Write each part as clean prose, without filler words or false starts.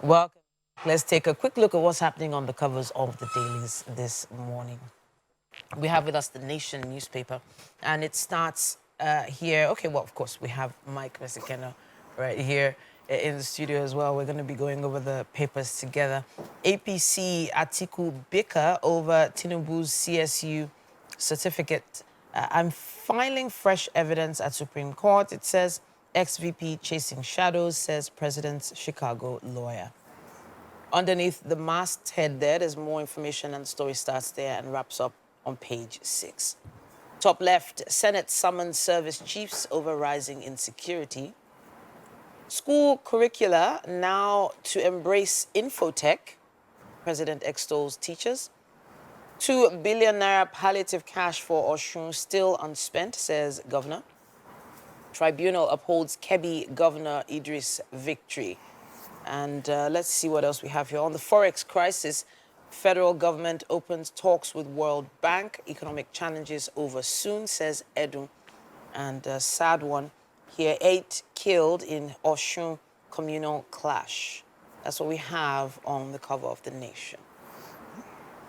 Welcome. Let's take a quick look at what's happening on the covers of the dailies this morning. We have with us the Nation newspaper, and it starts here. Okay, well, of course, we have Mike Mesikena right here in the studio as well. We're going to be going over the papers together. APC Atiku Bicker over Tinubu's CSU certificate. I'm filing fresh evidence at Supreme Court. It says ex-VP chasing shadows, says President's Chicago lawyer. Underneath the masthead there's more information, and the story starts there and wraps up on page 6. Top left, Senate summons service chiefs over rising insecurity. School curricula now to embrace infotech. President extols teachers. 2 billion naira palliative cash for Oshun still unspent, says governor. Tribunal upholds Kebbi Governor Idris' victory. And let's see what else we have here. On the Forex crisis, federal government opens talks with World Bank. Economic challenges over soon, says Edu. And a sad one here, 8 killed in Oshun communal clash. That's what we have on the cover of the Nation.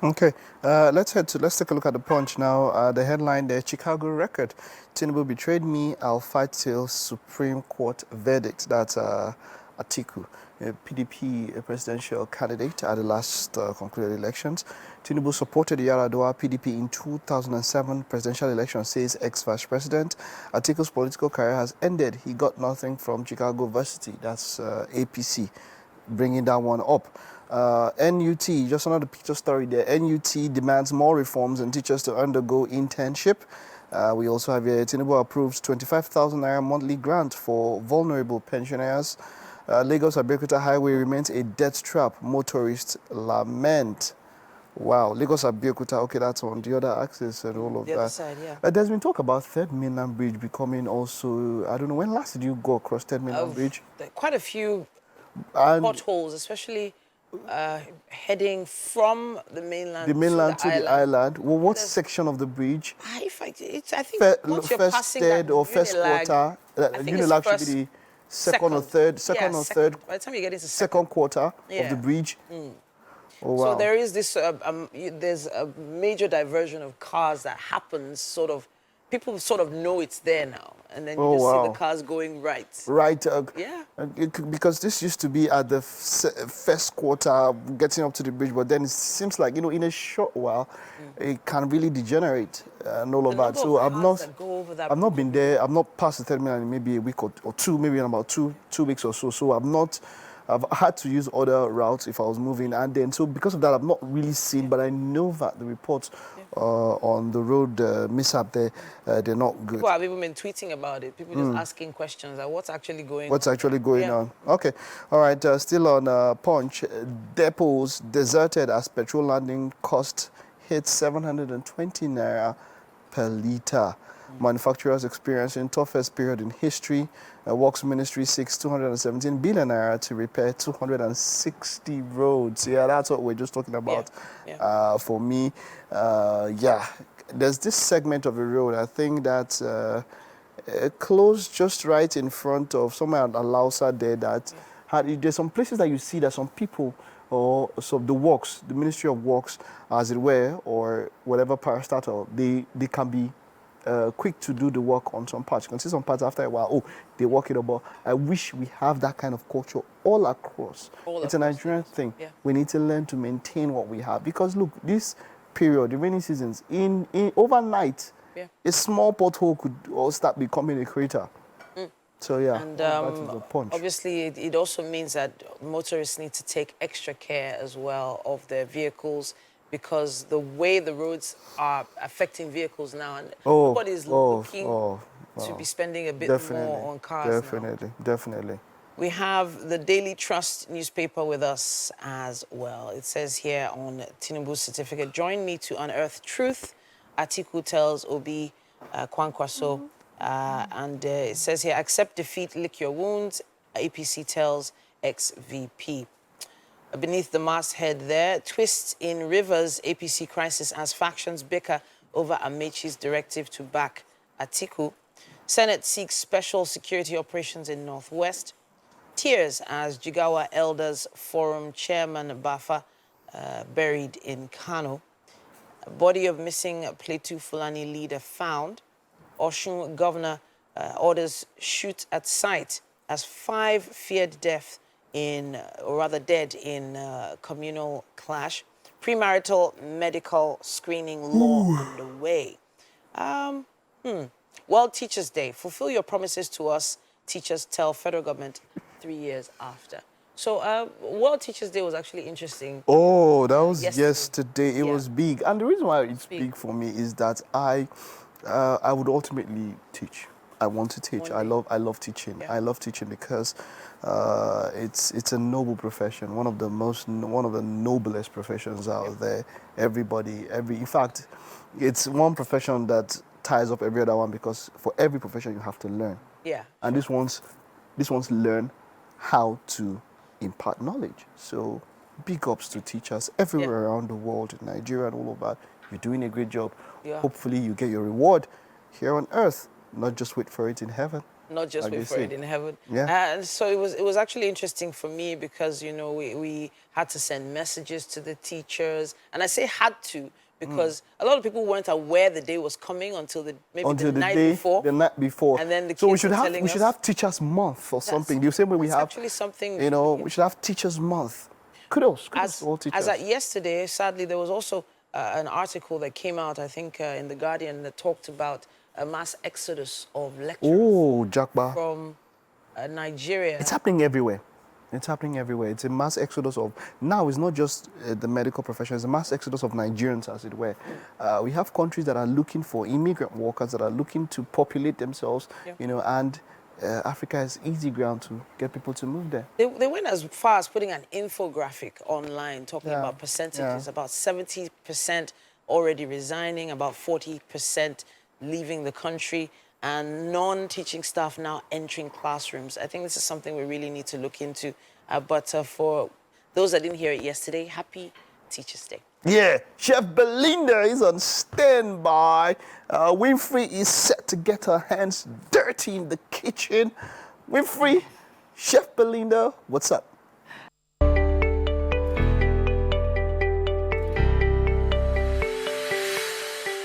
Okay, let's take a look at the Punch now. The headline there: Chicago record. Tinubu betrayed me. I'll fight till Supreme Court verdict. That's Atiku, a PDP presidential candidate at the last concluded elections. Tinubu supported the Yaradua PDP in 2007 presidential election, says ex-vice president. Atiku's political career has ended. He got nothing from Chicago University. That's APC, bringing that one up. NUT, just another picture story there. NUT demands more reforms and teachers to undergo internship. We also have here, Tinubu approves 25,000 naira monthly grant for vulnerable pensioners. Lagos Abeokuta Highway remains a death trap. Motorists lament. Wow, Lagos Abeokuta, okay, that's on the other axis and all of that. The other side, yeah. There's been talk about Third Mainland Bridge becoming also, I don't know, when last did you go across Third Mainland Bridge? Quite a few potholes, especially heading from the mainland to the island. Well, what section of the bridge? I think once you're passing that first quarter. Unilag should be the second or third. By the time you get into second quarter of the bridge. Oh, wow. So there is this. There's a major diversion of cars that happens. Sort of, people sort of know it's there now, and then you just see the cars going right. Right. Yeah. Because this used to be at the first quarter, getting up to the bridge, but then it seems like, in a short while, it can really degenerate and all of that. So I've not been there. I've not passed the terminal in maybe a week or two, maybe in about two weeks or so. So I've had to use other routes if I was moving, and then so because of that, I've not really seen, but I know that the reports on the road mishap there, they're not good. People have even been tweeting about it. People just asking questions like, what's actually going on? Okay, all right. Still on Punch, depots deserted as petrol landing cost hits 720 naira per litre. Manufacturers experiencing toughest period in history. Works Ministry seeks 217 billion naira to repair 260 roads. Yeah, that's what we're just talking about. For me, there's this segment of the road, I think that closed just right in front of somewhere at Alausa there, that there's some places that you see that some people, or so the works, the Ministry of Works, as it were, or whatever parastatal, they can be quick to do the work on some parts. You can see some parts after a while, they work it up. But I wish we have that kind of culture all across. It's a Nigerian thing. Yeah. We need to learn to maintain what we have. Because look, this period, the rainy seasons, in overnight, a small pothole could start becoming a crater. So yeah, and that is the Punch. Obviously it also means that motorists need to take extra care as well of their vehicles, because the way the roads are affecting vehicles now, and nobody's looking to be spending a bit more on cars Definitely. We have the Daily Trust newspaper with us as well. It says here on Tinubu's certificate, join me to unearth truth. Atiku tells Obi Kwankwaso. And it says here, accept defeat, lick your wounds. APC tells ex-VP. Beneath the masthead there, twist in Rivers APC crisis as factions bicker over Amechi's directive to back Atiku. Senate seeks special security operations in Northwest. Tears as Jigawa Elders Forum Chairman Bafa buried in Kano. A body of missing Plateau Fulani leader found. Osun governor orders shoot at sight as 5 feared death or rather dead in communal clash. Premarital medical screening law underway. World Teachers Day. Fulfill your promises to us, teachers tell federal government 3 years after. So World Teachers Day was actually interesting. Oh, that was yesterday. It Yeah. was big. And the reason why it's big for me is that I would ultimately teach. I want to teach. I love teaching. Yeah. I love teaching because it's a noble profession, one of the noblest professions out there. In fact, it's one profession that ties up every other one, because for every profession you have to learn. Yeah. And this one's learn how to impart knowledge. So big ups to teachers everywhere around the world, in Nigeria and all over. You're doing a great job. Yeah. Hopefully you get your reward here on earth, not just wait for it in heaven. Not just wait for it in heaven. Yeah. And so it was actually interesting for me because, you know, we had to send messages to the teachers. And I say had to because a lot of people weren't aware the day was coming until the night before. The night before. And then the kids so we were should have Teachers Month or something. The same way we have actually something, you know, we should have Teachers Month. Kudos to all teachers. As at yesterday, sadly, there was also an article that came out, I think, in The Guardian that talked about a mass exodus of lecturers from Nigeria. It's happening everywhere. It's happening everywhere. It's a mass exodus of, now it's not just the medical profession, it's a mass exodus of Nigerians, as it were. We have countries that are looking for immigrant workers, that are looking to populate themselves, you know, and Africa is easy ground to get people to move there. They went as far as putting an infographic online talking about percentages, about 70% already resigning, about 40% leaving the country, and non-teaching staff now entering classrooms. I think this is something we really need to look into. But for those that didn't hear it yesterday, happy Teachers Day. Yeah, Chef Belinda is on standby. Winfrey is set to get her hands dirty in the kitchen. Winfrey, Chef Belinda, what's up?